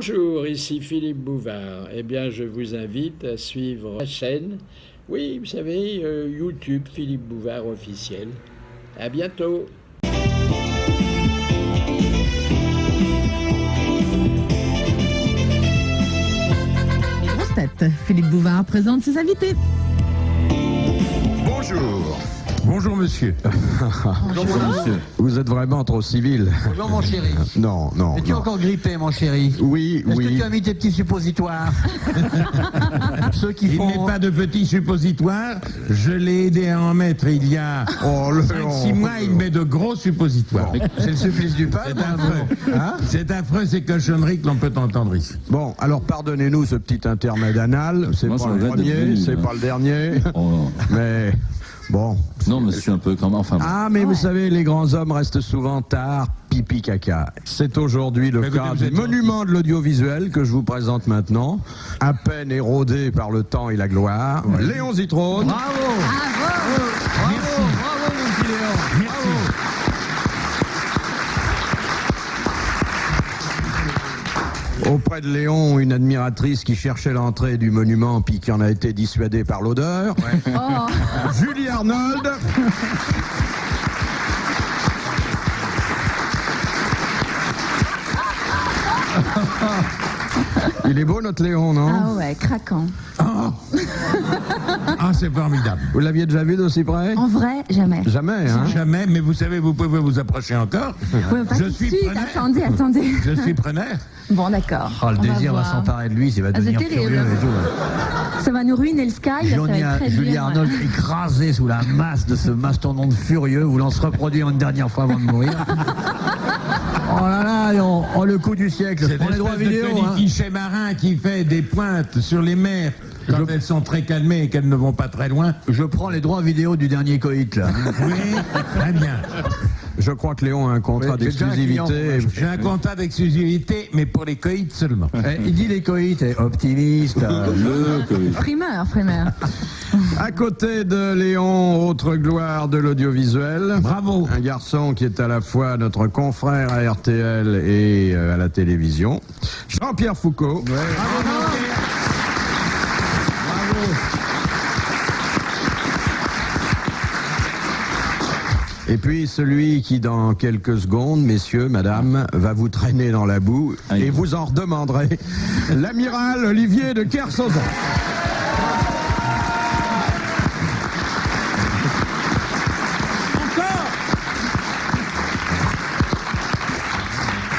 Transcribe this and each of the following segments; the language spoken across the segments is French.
Bonjour, ici Philippe Bouvard. Eh bien, je vous invite à suivre la chaîne. Oui, vous savez, YouTube Philippe Bouvard officiel. À bientôt. Grosse tête, Philippe Bouvard présente ses invités. Bonjour. Bonjour monsieur. Bonjour monsieur. Vous êtes vraiment trop civil. Bonjour mon chéri. Non. Es-tu encore grippé mon chéri? Oui. Est-ce que tu as mis tes petits suppositoires? Ceux qui Il font... n'est pas de petits suppositoires. Je l'ai aidé à en mettre il y a 5-6 mois. Il met de gros suppositoires. C'est le supplice du peuple. C'est affreux. Hein? C'est affreux ces cochonneries que l'on peut entendre ici. Bon, alors pardonnez-nous ce petit intermède anal. C'est Moi, pas je le regrette d'être premier, venu, c'est hein. pas le dernier. Oh. Mais bon. Non, mais je suis un peu quand même. Enfin, bon. Ah, mais vous savez, les grands hommes restent souvent tard, pipi caca. C'est aujourd'hui le Mais écoutez, cas vous du êtes monument de l'audiovisuel que je vous présente maintenant, à peine érodé par le temps et la gloire. Léon Zitrone. Bravo. Bravo mon petit Léon. Auprès de Léon, une admiratrice qui cherchait l'entrée du monument puis qui en a été dissuadée par l'odeur. Julie Arnold. Il est beau notre Léon, non? Ah ouais, craquant. Ah, c'est formidable. Vous l'aviez déjà vu d'aussi près? En vrai, jamais. Jamais, hein? Jamais, mais vous savez, vous pouvez vous approcher encore. Ouais, pas Je tout de suis suite, preneur. attendez. Je suis preneur. Bon, d'accord. Oh, le On désir va voir. s'emparer de lui, il va devenir c'est terrible. furieux et tout. Ça va nous ruiner le sky, ça va être très Julie dur. Arnold écrasée sous la masse de ce mastodonte furieux, voulant se reproduire une dernière fois avant de mourir. Oh là là, le coup du siècle. Je Cette prends les droits espèce vidéo. de Hein. guichet marin qui fait des pointes sur les mers quand elles sont très calmées et qu'elles ne vont pas très loin. Je prends les droits vidéo du dernier coït là. Oui, très bien. Je crois que Léon a un contrat Oui, j'ai déjà un client d'exclusivité. J'ai un contrat d'exclusivité, mais pour les coïts seulement. Il dit les coïts, optimiste. Primeur. À côté de Léon, autre gloire de l'audiovisuel. Bravo. Un garçon qui est à la fois notre confrère à RTL et à la télévision. Jean-Pierre Foucault. Et puis celui qui, dans quelques secondes, messieurs, madame, va vous traîner dans la boue et vous en redemanderez, l'amiral Olivier de Kersauzon.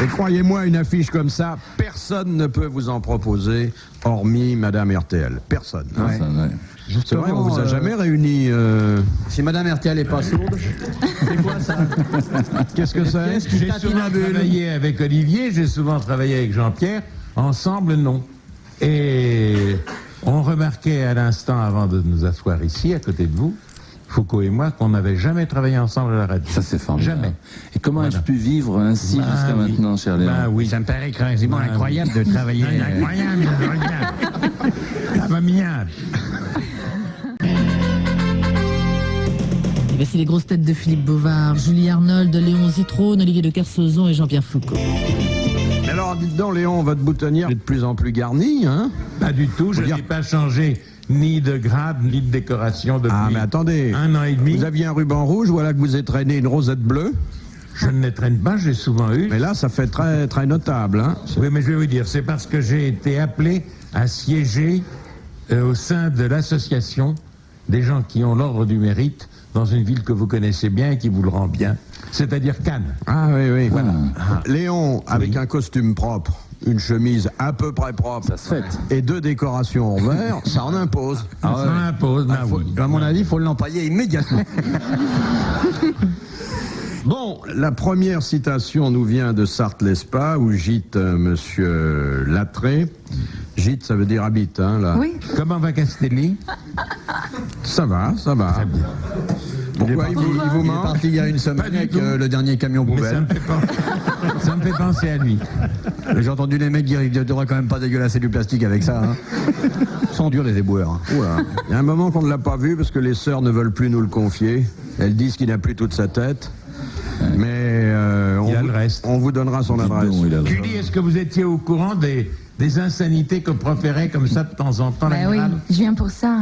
Et croyez-moi, une affiche comme ça, personne ne peut vous en proposer, hormis madame RTL. Personne. hein. Ouais. C'est vrai, on vous a jamais réunis. Si Madame RTL n'est pas sourde, c'est quoi ça? Qu'est-ce que c'est? J'ai souvent travaillé avec Olivier, j'ai souvent travaillé avec Jean-Pierre. Ensemble, non. Et on remarquait à l'instant, avant de nous asseoir ici, à côté de vous, Foucault et moi, qu'on n'avait jamais travaillé ensemble à la radio. Ça, c'est formidable. Jamais. Et comment ai-je pu vivre ainsi jusqu'à oui. maintenant, cher Léon? Bah oui. Ça me paraît quasiment incroyable de travailler. Incroyable, ça va bien. Et voici les grosses têtes de Philippe Bouvard, Julie Arnold, Léon Zitrone, Olivier de Kersauzon et Jean-Pierre Foucault. Alors, dites donc, Léon, votre boutonnière est de plus en plus garnie, hein? Pas du tout, je dire- n'ai pas changé ni de grade, ni de décoration depuis Ah, mais attendez. 1 an et demi. Vous aviez un ruban rouge, voilà que vous étreignez une rosette bleue. Je ne les traîne pas, j'ai souvent eu. Mais là, ça fait très, très notable, hein? Oui, mais je vais vous dire, c'est parce que j'ai été appelé à siéger au sein de l'association des gens qui ont l'ordre du mérite dans une ville que vous connaissez bien et qui vous le rend bien, c'est-à-dire Cannes. Ah oui, oui. Voilà. Léon, avec un costume propre, une chemise à peu près propre, Ça se fête. et 2 décorations en vert, ça en impose. Ça impose, ben oui. À mon avis, il faut l'empailler immédiatement. Bon, la première citation nous vient de Sarthe-Lespa, où gîte monsieur Latré. Gîte, ça veut dire habite, hein, là. Oui. Comment va Castelli? Ça va, ça va. Pourquoi il vous Il est manque? parti il y a une Pas semaine du avec tout. le dernier camion Mais ça poubelle. me fait penser à lui. J'ai entendu les mecs dire il ne devrait quand même pas dégueulasser du plastique avec ça. Hein. Sont durs les éboueurs. Oula. Il y a un moment qu'on ne l'a pas vu parce que les sœurs ne veulent plus nous le confier. Elles disent qu'il n'a plus toute sa tête. Mais on Il a le reste. On vous donnera son adresse. Bon, il a- Julie, est-ce que vous étiez au courant des insanités que proférait comme ça de temps en temps Bah oui, l'amiral? je viens pour ça.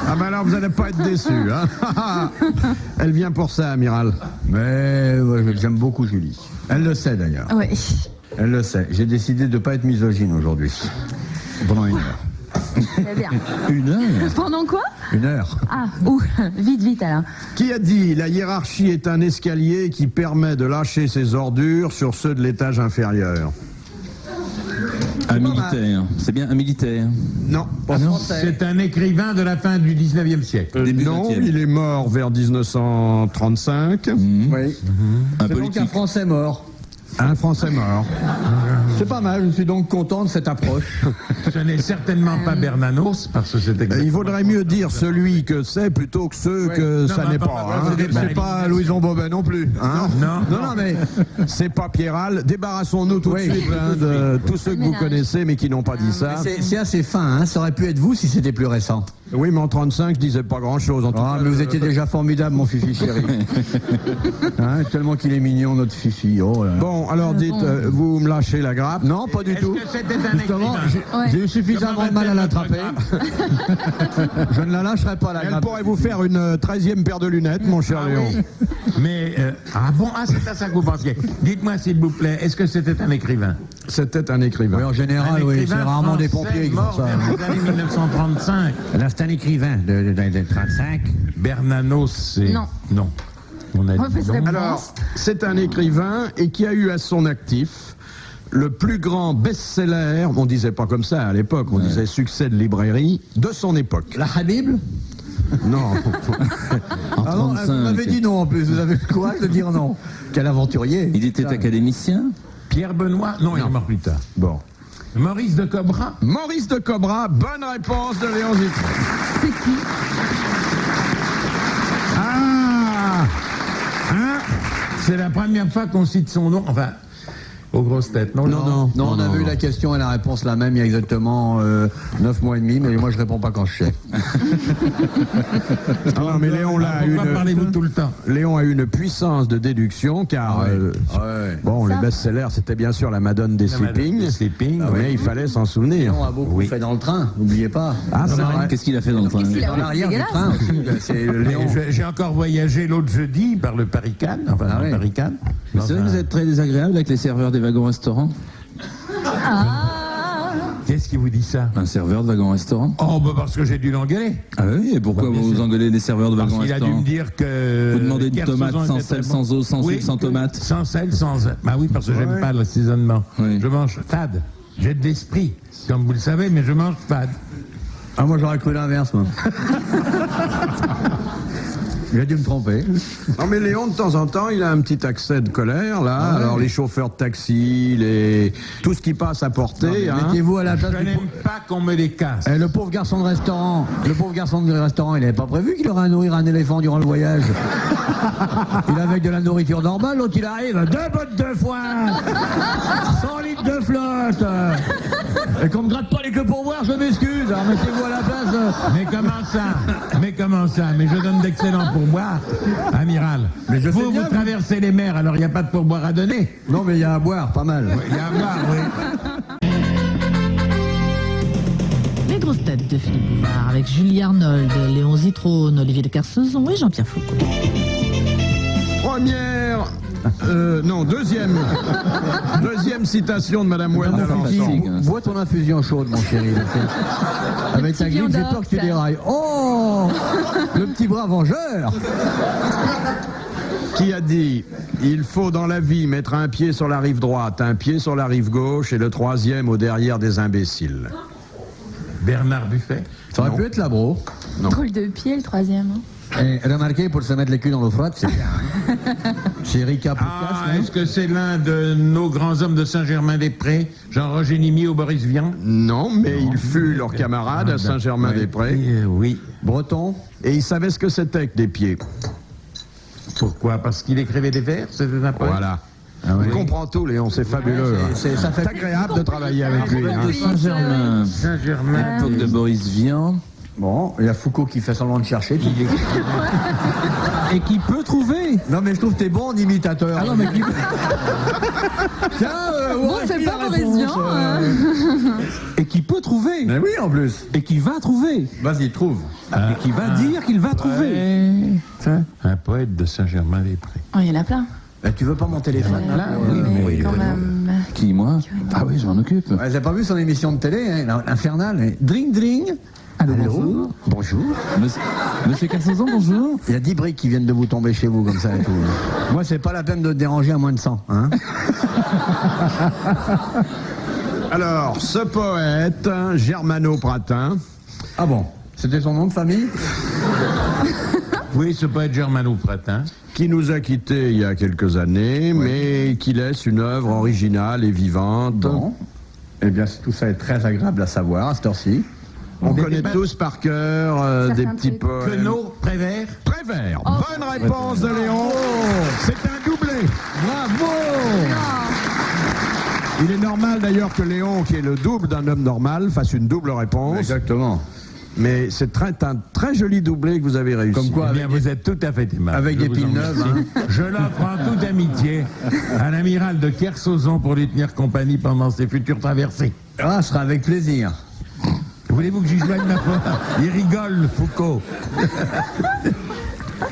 Ah ben alors vous n'allez pas être déçus. Hein. Elle vient pour ça, amiral. Mais ouais, j'aime beaucoup Julie. Elle le sait d'ailleurs. Oui. Elle le sait. J'ai décidé de ne pas être misogyne aujourd'hui. Pendant 1 heure. Très bien. 1 heure. Pendant quoi? 1 heure. Ah, vite alors. Qui a dit la hiérarchie est un escalier qui permet de lâcher ses ordures sur ceux de l'étage inférieur? Un militaire. C'est bien un militaire. Non. C'est un écrivain de la fin du 19e siècle. Début Non, 20e. il est mort vers 1935. Oui. Un C'est donc un politique. Français mort. Un Français mort. C'est pas mal, je suis donc content de cette approche. Ce n'est certainement pas Bernanos, parce que c'est exactement... Il vaudrait mieux dire celui que c'est plutôt que ceux que Non, ça non, n'est pas- pas. pas- Hein. pas- C'est pas Louison Bobin non plus. Hein. Non. mais c'est pas Pierral. Débarrassons-nous tout Oui. de suite hein, de tous ceux que vous Ménage. connaissez mais qui n'ont pas dit ça. C'est assez fin, hein. Ça aurait pu être vous si c'était plus récent. Oui, mais en 35, je disais pas grand-chose. En tout Ah, cas, mais vous étiez déjà formidable, mon Fifi chéri. Hein, tellement qu'il est mignon, notre Fifi. Oh là là. Bon, alors dites, vous me lâchez la grappe? Non, pas du Est-ce tout. que c'était un Justement, écrivain? j'ai eu suffisamment de mal à l'attraper. Je ne la lâcherai pas, la Elle grappe. pourrait vous faire une 13e paire de lunettes, mon cher Léon. Mais, c'est à ça que vous pensiez. Dites-moi, s'il vous plaît, est-ce que c'était un écrivain? C'était un écrivain. Oui, en général, Un oui, c'est écrivain rarement des français pompiers qui font mort ça. vers les années 1935. Là, c'est un écrivain de 35. Bernanos, c'est... Non. Non. On a dit Mauvaise non. réponse. Alors, c'est un écrivain et qui a eu à son actif le plus grand best-seller, on disait pas comme ça à l'époque, on disait succès de librairie, de son époque. La Habib. Non. En Ah non, vous 35. m'avez dit non en plus, vous avez le courage de dire non. Quel aventurier. Il était académicien. Pierre Benoît? Non, il est mort plus tard. Bon. Maurice de Cobra? Maurice de Cobra, bonne réponse de Léon Zitrone. C'est qui? Ah Hein? C'est la première fois qu'on cite son nom. Enfin, aux grosses têtes, non? Non, on a vu la question et la réponse la même il y a exactement 9 mois et demi, mais moi je réponds pas quand je sais. Ah non, mais Léon là a Pourquoi parlez-vous une, tout le temps? Léon a une puissance de déduction car bon, les best-sellers c'était bien sûr la Madone des Sleeping, Sleeping, mais il fallait s'en souvenir. On a beaucoup fait dans le train, n'oubliez pas. Ah, c'est vrai. Qu'est-ce qu'il a fait dans le train? Qu'est-ce qu'il a Dans fait? l'arrière du Dégueulasse. train aussi, c'est le Léon. J'ai encore voyagé l'autre jeudi par le Parican, enfin Ah dans oui. le Parican. Mais c'est vrai que vous êtes très désagréable avec les serveurs des wagons-restaurants. Qu'est-ce qui vous dit ça? Un serveur de wagon-restaurant. Oh, bah parce que j'ai dû l'engueuler. Ah oui, et pourquoi Bah, bien vous sûr. engueulez les serveurs de Parce qu'il a dû wagon-restaurant? me dire que... Vous demandez une Kersozon tomate sans était sel, très sans bon. eau, sans Oui, sucre, sans tomate. Sans sel, sans... Bah oui, parce que j'aime pas l'assaisonnement. Oui. Je mange fade. J'ai de l'esprit, comme vous le savez, mais je mange fade. Ah, moi j'aurais cru l'inverse, moi. J'ai dû me tromper. Non mais Léon de temps en temps il a un petit accès de colère là, alors les chauffeurs de taxi, tout ce qui passe à portée. Hein. Mettez-vous à la place Je du n'aime pas qu'on me les casse. le pauvre garçon de restaurant, il n'avait pas prévu qu'il aurait à nourrir un éléphant durant le voyage. Il avait de la nourriture normale, l'autre il arrive, 2 bottes de foin, 100 litres de flotte. Et qu'on me gratte pas les queues pour boire, je m'excuse. Alors mettez-vous à la place. Mais comment ça? Mais je donne d'excellents pourboires, amiral. Mais je sais Vous bien, traversez les mers, alors il n'y a pas de pourboire à donner. Non mais il y a à boire, pas mal. Il y a à boire, oui. Les grosses têtes de Philippe Bouvard avec Julie Arnold, Léon Zitrone, Olivier de Kersauzon et Jean-Pierre Foucault. Deuxième citation de Madame Wade. fatigue, hein. Bois ton infusion chaude, mon chéri. Avec ta grippe, j'ai peur que tu dérailles. Oh, le petit bras vengeur. Qui a dit il faut dans la vie mettre un pied sur la rive droite, un pied sur la rive gauche et le troisième au derrière des imbéciles. Bernard Buffet. Ça aurait Non. pu être Labro. Drôle de pied, le troisième. hein. Et remarquez, pour se mettre les culs dans l'eau froide, c'est bien. Hein. C'est Ricard Ah, Poucas, est-ce que c'est l'un de nos grands hommes de Saint-Germain-des-Prés, Jean-Roger Nimi ou Boris Vian? Non, mais il fut leur camarade à Saint-Germain-des-Prés Oui. Breton. et il savait ce que c'était que des pieds. Pourquoi? Parce qu'il écrivait des vers, c'était un poète? Voilà. Ah ouais. Il comprend tout, Léon, c'est fabuleux. hein. Ça fait C'est agréable de travailler avec lui. hein. De Saint-Germain. Saint-Germain. Époque de Boris Vian. Bon, il y a Foucault qui fait semblant de chercher, qui dit Et qui peut trouver. Oui. Non, mais je trouve que t'es bon en imitateur. Ah non, mais tiens, Bon, c'est pas Mauricien. Et qui peut trouver. Mais oui, en plus. Et qui va trouver. Vas-y, trouve. Et qui va dire qu'il va trouver. Un poète de Saint-Germain-des-Prés. Oh, il y en a plein. Tu veux pas mon téléphone là? Mais quand même. Qui, moi? Ah oui, je m'en occupe. Ouais, j'ai pas vu son émission de télé, hein, infernale. Dring, dring. Allô, bonjour. Bonjour. Monsieur Carsozon, bonjour. Il y a 10 briques qui viennent de vous tomber chez vous comme ça et tout. Moi, c'est pas la peine de te déranger à moins de 100. Hein. Alors, ce poète, Germano Pratin, Ah bon? C'était son nom de famille? Oui, ce poète Germano Pratin. qui nous a quittés il y a quelques années, mais qui laisse une œuvre originale et vivante. Bon. Eh bien, tout ça est très agréable à savoir à cette heure-ci. On connaît tous par cœur des Certains petits trucs. poèmes. Queneau, Prévert. Prévert. Bonne réponse de Léon. C'est un doublé. Bravo! Il est normal d'ailleurs que Léon, qui est le double d'un homme normal, fasse une double réponse. Exactement. Mais c'est un très joli doublé que vous avez réussi. Comme quoi, Eh bien, vous êtes tout à fait aimable. avec Je des vous piles en neuves, remercie. Je l'offre en toute amitié à l'amiral de Kersozon pour lui tenir compagnie pendant ses futures traversées. Ah, ce sera avec plaisir. Voulez-vous que j'y joigne ma photo? Il rigole, Foucault.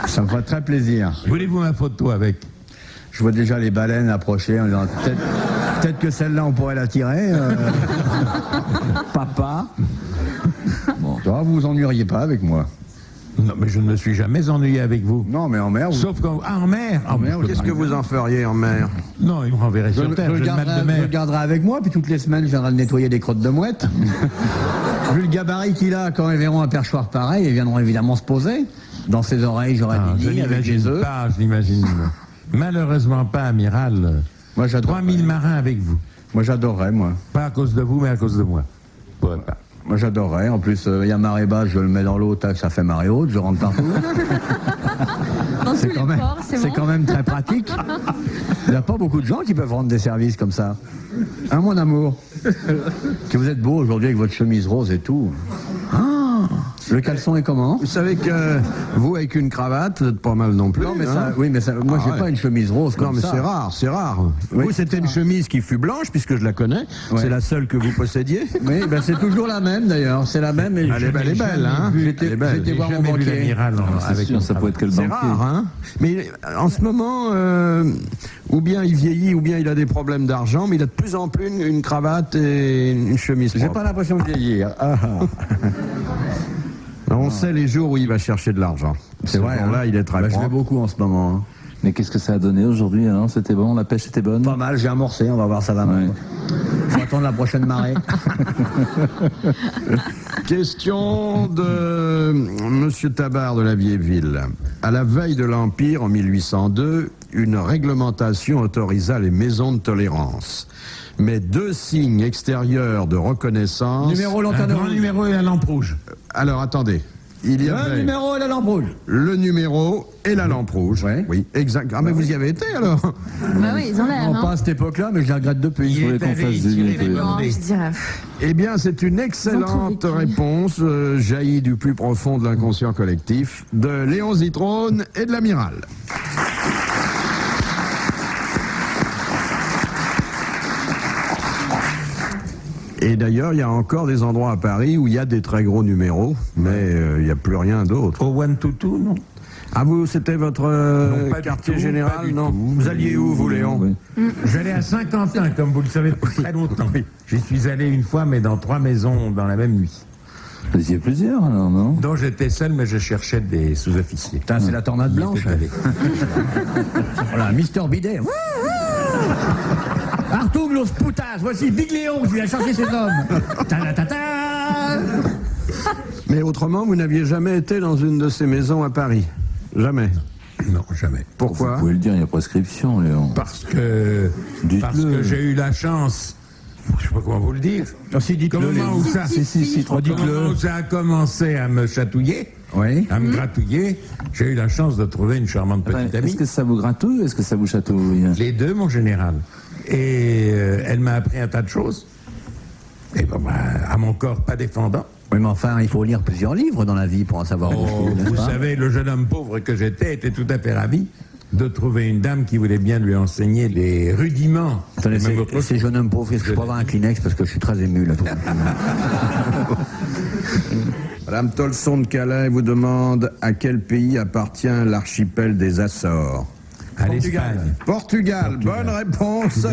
Ça me fera très plaisir. Voulez-vous ma photo avec? Je vois déjà les baleines approcher en disant peut-être que celle-là on pourrait la tirer. Papa. Bon, toi, vous vous ennuieriez pas avec moi. Non, mais je ne me suis jamais ennuyé avec vous. Non, mais en mer, vous... Sauf quand... Ah, en mer. En mer, Qu'est-ce que vous en feriez en mer? Non, il me renverrait Je, sur terre. je Je le mate de je le mer. garderai avec moi, puis toutes les semaines, je viendrai le nettoyer des crottes de mouettes. Vu le gabarit qu'il a, quand ils verront un perchoir pareil, ils viendront évidemment se poser. Dans ses oreilles, j'aurai Ah, des je nids avec des n'imagine œufs. pas, je n'imagine malheureusement pas, amiral. Moi, j'adorerais. 3000 marins avec vous. Moi, j'adorerais, moi. Pas à cause de vous, mais à cause de moi. Je pourrais pas. Moi, j'adorerais. En plus, il y a marée basse, je le mets dans l'eau, tac, ça fait marée haute, je rentre partout. Dans tous les quand même, ports, c'est bon. quand même très pratique. Il n'y a pas beaucoup de gens qui peuvent rendre des services comme ça. Hein, mon amour? Que vous êtes beau aujourd'hui avec votre chemise rose et tout. Ah, le caleçon est comment? Vous savez que vous, avec une cravate, vous n'êtes pas mal non plus. Non, mais hein. ça, oui, mais ça, moi, Ah, j'ai ouais. pas une chemise rose comme Non, mais ça. c'est rare, c'est rare. Oui, vous, c'était une chemise qui fut blanche, puisque je la connais. Ouais. C'est la seule que vous possédiez. Oui, ben c'est toujours la même d'ailleurs. C'est la même. Et Elle est belle, hein. J'étais Elle est belle. j'étais voir mon Jamais vu banquier. l'amiral C'est avec sûr, une ça peut être que le C'est banquier. rare, hein. Mais en ce moment, ou bien il vieillit, ou bien il a des problèmes d'argent, mais il a de plus en plus une cravate et une chemise J'ai propre. pas l'impression de vieillir. Ah, ah. On sait les jours où il va chercher de l'argent. C'est vrai. Là, hein. il est très Bah, je l'ai propre. beaucoup en ce moment. Hein. Mais qu'est-ce que ça a donné aujourd'hui alors? C'était bon, la pêche était bonne? Pas mal, j'ai amorcé, on va voir ça va mal. Ouais. Faut attendre la prochaine marée. Question de Monsieur Tabar de la Vieille Ville. À la veille de l'Empire, en 1802, une réglementation autorisa les maisons de tolérance. Mais deux signes extérieurs de reconnaissance... Numéro Un lanterne grand rouge. numéro et la lampe rouge. Alors, attendez. Il y Le avait numéro et la lampe rouge. le numéro et la lampe rouge. Ouais. Oui, exact. Ah, mais vous y avez été, alors? Bah oui, ils ont l'air. Non, hein. pas à cette époque-là, mais je la regrette depuis. voulez qu'on fasse du nettoyage. Non, je dirais. Eh bien, c'est une Ils ont excellente trop vécu. réponse, jaillie du plus profond de l'inconscient collectif, de Léon Zitrone et de l'amiral. Et d'ailleurs, il y a encore des endroits à Paris où il y a des très gros numéros, mais il n'y a plus rien d'autre. Au One to Two, non? Ah, vous, c'était votre Non, pas du quartier tout, général, pas du non? tout. Vous alliez où, vous, Léon? Oui. J'allais à Saint-Quentin, comme vous le savez, depuis très longtemps. J'y suis allé une fois, mais dans 3 maisons dans la même nuit. Vous y avez plusieurs alors, non? Donc j'étais seul, mais je cherchais des sous-officiers. Putain, c'est la tornade blanche. J'étais allé. Voilà, Mister Bidet. Artung los putas, voici Big Léon qui vient chercher ses hommes. Ta-da-ta-ta. Mais autrement, vous n'aviez jamais été dans une de ces maisons à Paris? Jamais. Non, jamais. Pourquoi? Vous pouvez le dire, il y a prescription, Léon. Parce que j'ai eu la chance, je sais pas comment vous le dire, Aussi, au dites-le. moment où ça, au moment où ça a commencé à me chatouiller, Oui. à me gratouiller, j'ai eu la chance de trouver une charmante petite Attends, amie. Est-ce que ça vous gratouille ou est-ce que ça vous chatouille? Les deux, mon général. Et elle m'a appris un tas de choses. Et bon, bah, à mon corps pas défendant. Oui, mais enfin, il faut lire plusieurs livres dans la vie pour en savoir Oh, beaucoup, n'est-ce vous pas? savez, le jeune homme pauvre que j'étais était tout à fait ravi de trouver une dame qui voulait bien lui enseigner les rudiments. Attendez, Même votre- ces jeunes hommes pauvres, est-ce que je peux avoir un Kleenex parce que je suis très ému là. Madame Tolson de Calais vous demande à quel pays appartient l'archipel des Açores. À l'Espagne. Portugal. Bonne réponse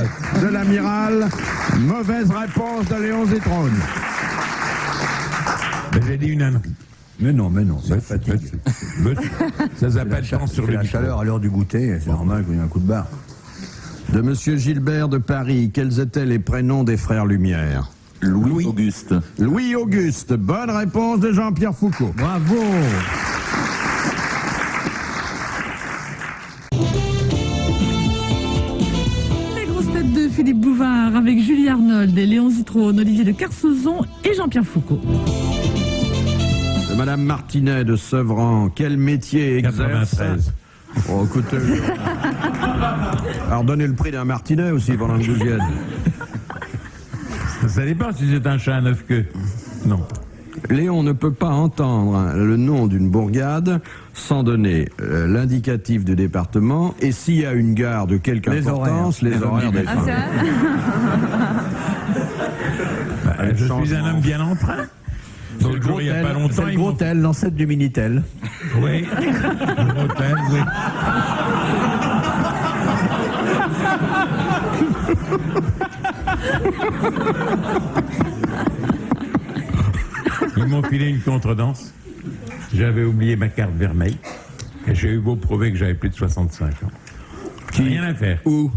de l'amiral. Mauvaise réponse de Léon Zitrone. Ben, j'ai dit une ânerie. Mais non, c'est Ben, fatigue. Ça s'appelle temps sur C'est le la micro. chaleur à l'heure du goûter, c'est normal qu'il y ait un coup de barre. De Monsieur Gilbert de Paris, quels étaient les prénoms des frères Lumière? Louis-Auguste. Louis-Auguste. Bonne réponse de Jean-Pierre Foucault. Bravo. Les grosses têtes de Philippe Bouvard avec Julie Arnold, Léon Zitrone, Olivier de Kersauzon et Jean-Pierre Foucault. De Madame Martinet de Sevran, quel métier exerce... 93. Oh, écoutez... Alors, donnez le prix d'un Martinet aussi pendant que vous y êtes. Ça dépend si c'est un chat à 9 queues. Non. Léon ne peut pas entendre le nom d'une bourgade sans donner l'indicatif du département et s'il y a une gare de quelque Les importance, horaires. les horaires des Ah, trains. c'est vrai? Je suis un changement. homme bien en train. Donc, il n'y a pas longtemps, C'est le ils m'ont- Gros-Tel, l'ancêtre du Minitel. Oui. Le Gros-Tel, oui. Ils m'ont filé une contredanse. J'avais oublié ma carte vermeille. Et j'ai eu beau prouver que j'avais plus de 65 ans. Rien à faire. Où?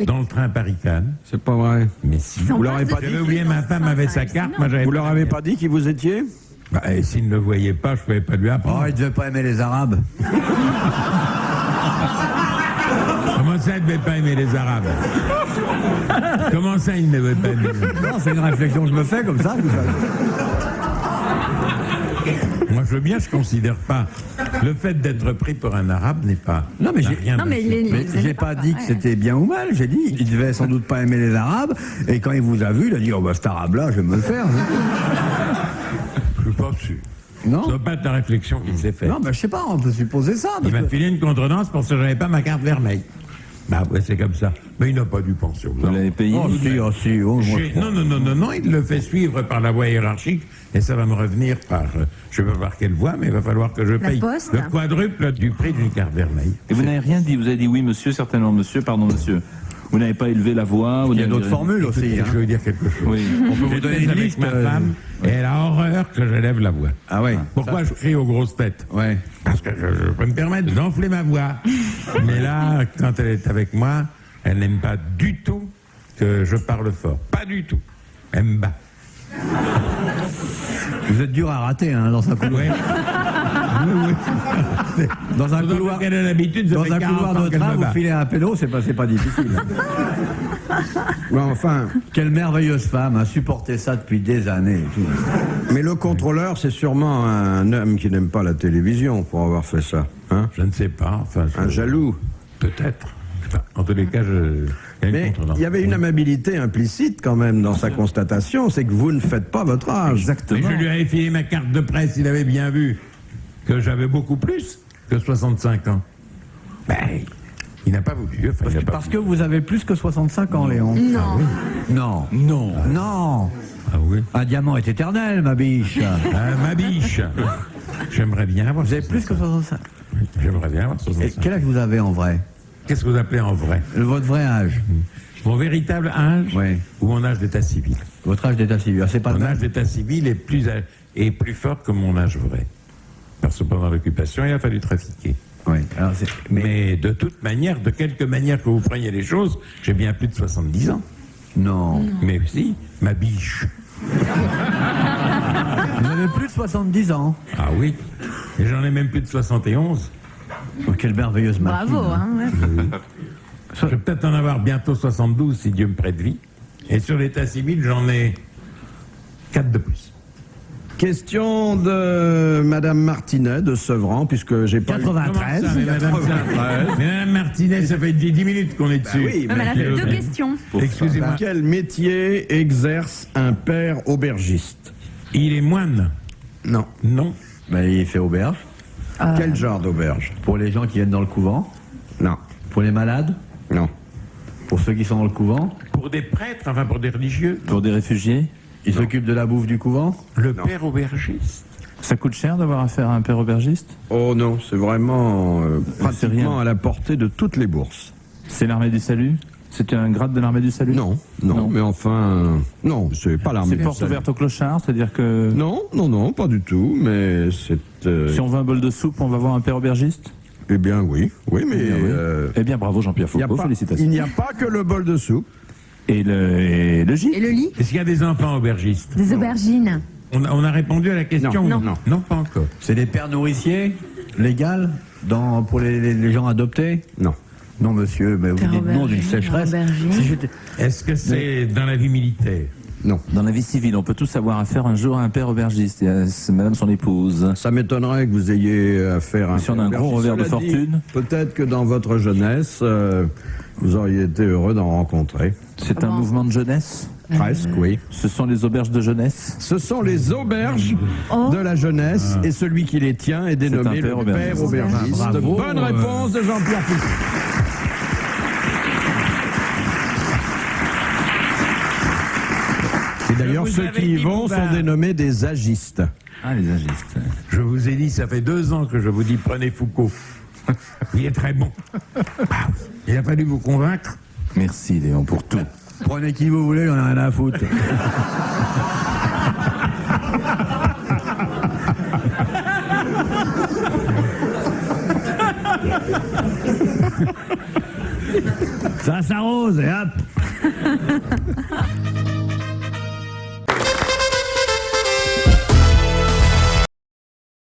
Dans le train Paris-Cannes. C'est pas vrai. Mais si. Vous leur avez pas dit, J'avais oublié, ma femme avait sa carte, moi j'avais vous pas leur la avez mienne. pas dit qui vous étiez? Bah, et s'ils ne le voyaient pas, je ne pouvais pas lui Oh, apprendre. il devait pas aimer les Arabes. Comment ça, il ne devait pas aimer les Arabes? Comment ça, il ne devait pas aimer les Arabes? Non, c'est une réflexion que je me fais comme ça. Moi, je veux bien, je considère pas. Le fait d'être pris pour un Arabe n'est pas. Non, mais n'a j'ai- rien Non, de mais fait. Mais j'ai pas dit que c'était bien ou mal, j'ai dit il devait sans doute pas aimer les Arabes, et quand il vous a vu, il a dit oh bah cet arabe-là, je vais me le faire. Je suis pas sûr. Non Ça doit pas être la réflexion qu'il s'est faite. Non, mais je sais pas, on peut supposer ça. Il parce m'a que- filé une contredanse parce que j'avais pas ma carte vermeille. Bah ouais, c'est comme ça. Mais il n'a pas dû penser aux Vous l'avez payé? Oh si, oh si, oh, moi, je crois. Non, il le fait suivre par la voie hiérarchique et ça va me revenir par, je ne sais pas par quelle voie, mais il va falloir que je paye poste. le quadruple du prix d'une carte vermeille. Et vous n'avez rien dit, vous avez dit oui monsieur, certainement monsieur, pardon monsieur. Vous n'avez pas élevé la voix. Vous Il y a n'avez d'autres dit- formules aussi. Et hein. je vais vous dire quelque chose. Oui. On peut vous donner une Avec liste. ma femme, et elle a horreur que je lève la voix. Ah ouais. Pourquoi je crie aux grosses têtes? Ouais. Parce que je peux me permettre d'enfler ma voix. Mais là, quand elle est avec moi, elle n'aime pas du tout que je parle fort. Pas du tout. Elle me bat. Vous êtes dur à rater hein, dans un couloir. Ouais. Oui. Dans un D'autant couloir, qu'elle a l'habitude, ça dans fait un 40 couloir ans de qu'elle train, me vous bat. filez un pédo, c'est pas difficile. Ouais, enfin, Quelle merveilleuse femme, a supporté ça depuis des années. et tout. mais le contrôleur, c'est sûrement un homme qui n'aime pas la télévision pour avoir fait ça. Hein? Je ne sais pas. Enfin, Un jaloux. Peut-être. Enfin, en tous les cas, il y a une Mais contredanse. il y avait une amabilité implicite quand même dans sa constatation, c'est que vous ne faites pas votre âge. Mais Exactement. je lui avais filé ma carte de presse, il avait bien vu que j'avais beaucoup plus que 65 ans. Ben, il n'a pas voulu. Enfin, il n'a pas Parce voulu. que vous avez plus que 65 ans, Léon. Non. Non. Non. Non. Ah oui. Un diamant est éternel, ma biche. Ah, ma biche. J'aimerais bien avoir. Vous avez plus que 65. J'aimerais bien avoir Et 65. quel âge vous avez en vrai? Qu'est-ce que vous appelez en vrai? Votre vrai âge? Mon véritable âge Oui. ou mon âge d'état civil? Votre âge d'état civil. Ah, c'est pas le Mon même. âge d'état civil est plus fort que mon âge vrai. Parce que pendant l'occupation, il a fallu trafiquer. Oui. Alors, Mais de toute manière, de quelque manière que vous preniez les choses, j'ai bien plus de 70 ans. non. Mais si, ma biche. Vous avez plus de 70 ans. Ah oui. Et j'en ai même plus de 71. Oh, quelle merveilleuse machine. Bravo. Hein, ouais. Je vais peut-être en avoir bientôt 72 si Dieu me prête vie. Et sur l'état civil, j'en ai 4 de plus. Question de Madame Martinet de Sevran, puisque j'ai pas... 93. Comment ça, mais Madame Martinet, ça fait 10 minutes qu'on est dessus. oui, Ah, mais elle a fait Excusez-moi. deux questions. Excusez-moi. Quel métier exerce un père aubergiste? Il est moine? Non. Non. Mais il fait auberge. Quel genre d'auberge? Pour les gens qui viennent dans le couvent. Non. Pour les malades? Non. Pour ceux qui sont dans le couvent? Pour des prêtres, enfin pour des religieux. Pour des réfugiés? Ils s'occupent de la bouffe du couvent? Le père aubergiste. Ça coûte cher d'avoir affaire à un père aubergiste? Oh non, c'est vraiment C'est rien. pratiquement à la portée de toutes les bourses. C'est l'armée du salut? C'est un grade de l'armée du salut? Non, mais enfin... non, c'est pas l'armée. C'est porte ouverte au clochard, c'est-à-dire que... Non, pas du tout, mais c'est... Si on veut un bol de soupe, on va voir un père aubergiste? Eh bien, oui, mais... Eh bien, bravo Jean-Pierre Foucault, félicitations. Il n'y a pas que le bol de soupe. Et le gîte? Et le lit? Est-ce qu'il y a des enfants aubergistes? Des aubergines. On a répondu à la question? Non. Non, pas encore. C'est des pères nourriciers, légal, pour les gens adoptés? Non. Non, monsieur, mais vous Père dites non d'une aubergine, sécheresse. aubergine. Si j'étais- Est-ce que c'est dans la vie militaire? Non. Dans la vie civile, on peut tous avoir affaire un jour à un père aubergiste, et c'est madame son épouse. Ça m'étonnerait que vous ayez affaire à un... Si on a un gros revers de Cela dit, fortune. Peut-être que dans votre jeunesse, vous auriez été heureux d'en rencontrer. C'est un mouvement de jeunesse? Presque, oui. Ce sont les auberges de jeunesse? Ce sont les auberges de la jeunesse et celui qui les tient est dénommé un père le père aubergiste. Bravo. Bonne réponse de Jean-Pierre Foucault. Et d'ailleurs, vous ceux avais qui y dit, vont Bouvard. sont dénommés des agistes. Ah, les agistes. Je vous ai dit, ça fait 2 ans que je vous dis prenez Foucault. Il est très bon. Il a fallu vous convaincre. Merci Léon pour tout. Prenez qui vous voulez, j'en ai rien à foutre. Ça s'arrose et hop.